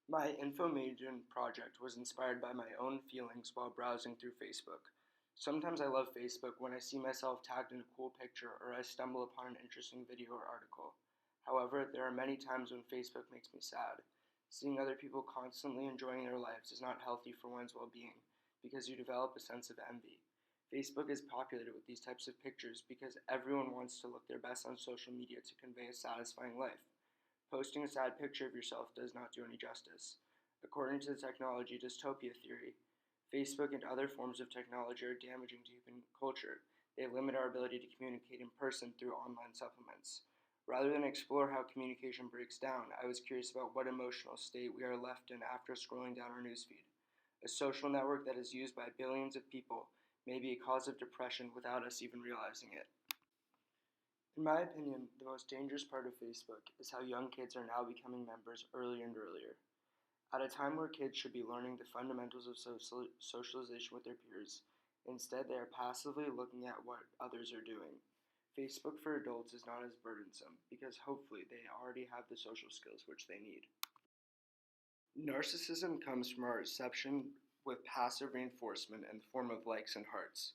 My Infomaven project was inspired by my own feelings while browsing through Facebook. Sometimes I love Facebook when I see myself tagged in a cool picture or I stumble upon an interesting video or article. However, there are many times when Facebook makes me sad. Seeing other people constantly enjoying their lives is not healthy for one's well-being because you develop a sense of envy. Facebook is populated with these types of pictures because everyone wants to look their best on social media to convey a satisfying life. Posting a sad picture of yourself does not do any justice. According to the technology dystopia theory, Facebook and other forms of technology are damaging to human culture. They limit our ability to communicate in person through online supplements. Rather than explore how communication breaks down, I was curious about what emotional state we are left in after scrolling down our newsfeed. A social network that is used by billions of people may be a cause of depression without us even realizing it. In my opinion, the most dangerous part of Facebook is how young kids are now becoming members earlier and earlier. At a time where kids should be learning the fundamentals of socialization with their peers, instead they are passively looking at what others are doing. Facebook for adults is not as burdensome because hopefully they already have the social skills which they need. Narcissism comes from our reception with passive reinforcement in the form of likes and hearts.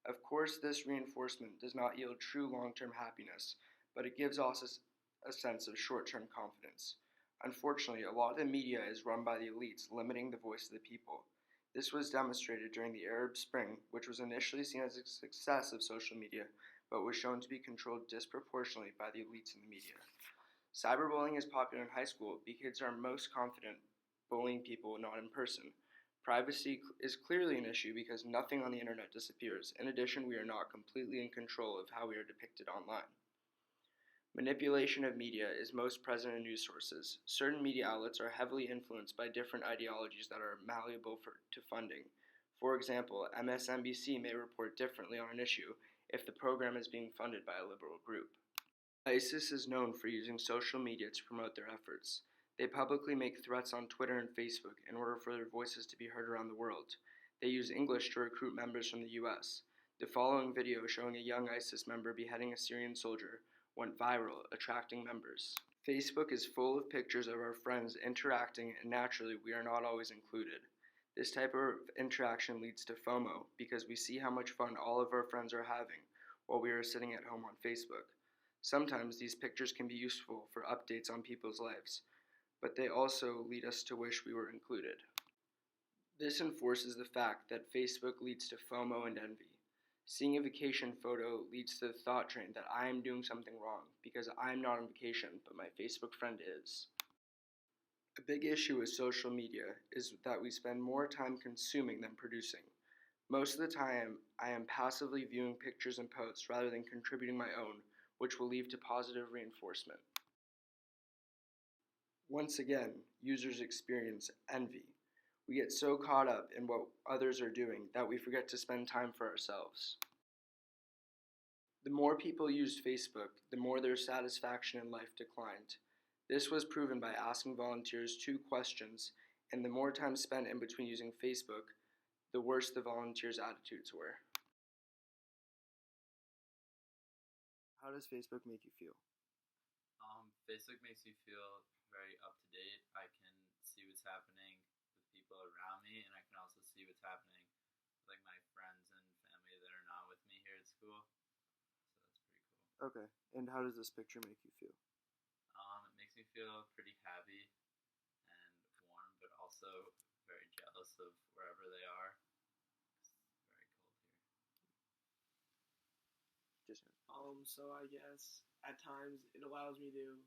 Of course, this reinforcement does not yield true long-term happiness, but it gives us a sense of short-term confidence. Unfortunately, a lot of the media is run by the elites, limiting the voice of the people. This was demonstrated during the Arab Spring, which was initially seen as a success of social media, but was shown to be controlled disproportionately by the elites in the media. Cyberbullying is popular in high school because kids are most confident bullying people not in person. Privacy is clearly an issue because nothing on the internet disappears. In addition, we are not completely in control of how we are depicted online. Manipulation of media is most present in news sources. Certain media outlets are heavily influenced by different ideologies that are malleable to funding. For example, MSNBC may report differently on an issue if the program is being funded by a liberal group. ISIS is known for using social media to promote their efforts. They publicly make threats on Twitter and Facebook in order for their voices to be heard around the world. They use English to recruit members from the US. The following video showing a young ISIS member beheading a Syrian soldier went viral, attracting members. Facebook is full of pictures of our friends interacting, and naturally, we are not always included. This type of interaction leads to FOMO because we see how much fun all of our friends are having while we are sitting at home on Facebook. Sometimes these pictures can be useful for updates on people's lives, but they also lead us to wish we were included. This enforces the fact that Facebook leads to FOMO and envy. Seeing a vacation photo leads to the thought train that I am doing something wrong because I am not on vacation, but my Facebook friend is. A big issue with social media is that we spend more time consuming than producing. Most of the time, I am passively viewing pictures and posts rather than contributing my own, which will lead to positive reinforcement. Once again, users experience envy. We get so caught up in what others are doing that we forget to spend time for ourselves. The more people used Facebook, the more their satisfaction in life declined. This was proven by asking volunteers 2 questions, and the more time spent in between using Facebook, the worse the volunteers' attitudes were. How does Facebook make you feel? Facebook makes me feel very up to date. I can see what's happening with people around me, and I can also see what's happening with like my friends and family that are not with me here at school. So that's pretty cool. Okay, and how does this picture make you feel? It makes me feel pretty happy and warm, but also very jealous of wherever they are. It's very cold here. So I guess at times it allows me to,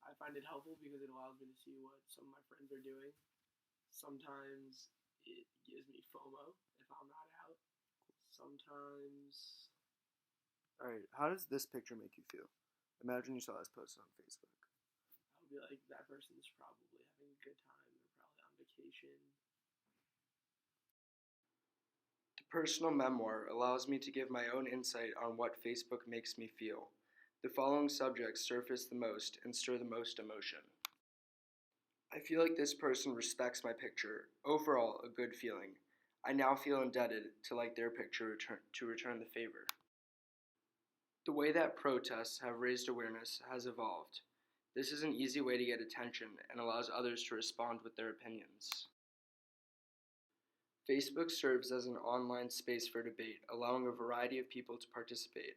I find it helpful because it allows me to see what some of my friends are doing. Sometimes it gives me FOMO if I'm not out. Sometimes, Alright, how does this picture make you feel? Imagine you saw this posted on Facebook. I'll be like, that person's probably having a good time. They're probably on vacation. The personal memoir allows me to give my own insight on what Facebook makes me feel. The following subjects surface the most and stir the most emotion. I feel like this person respects my picture. Overall, a good feeling. I now feel indebted to like their picture to return the favor. The way that protests have raised awareness has evolved. This is an easy way to get attention and allows others to respond with their opinions. Facebook serves as an online space for debate, allowing a variety of people to participate.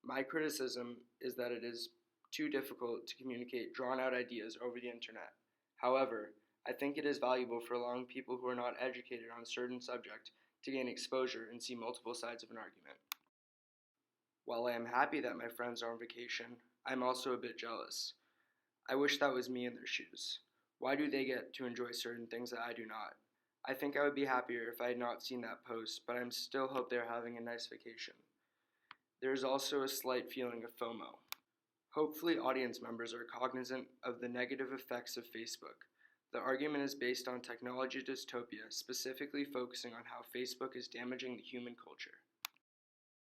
My criticism is that it is too difficult to communicate drawn-out ideas over the internet. However, I think it is valuable for allowing people who are not educated on a certain subject to gain exposure and see multiple sides of an argument. While I am happy that my friends are on vacation, I am also a bit jealous. I wish that was me in their shoes. Why do they get to enjoy certain things that I do not? I think I would be happier if I had not seen that post, but I still hope they're having a nice vacation. There is also a slight feeling of FOMO. Hopefully, audience members are cognizant of the negative effects of Facebook. The argument is based on technology dystopia, specifically focusing on how Facebook is damaging the human culture.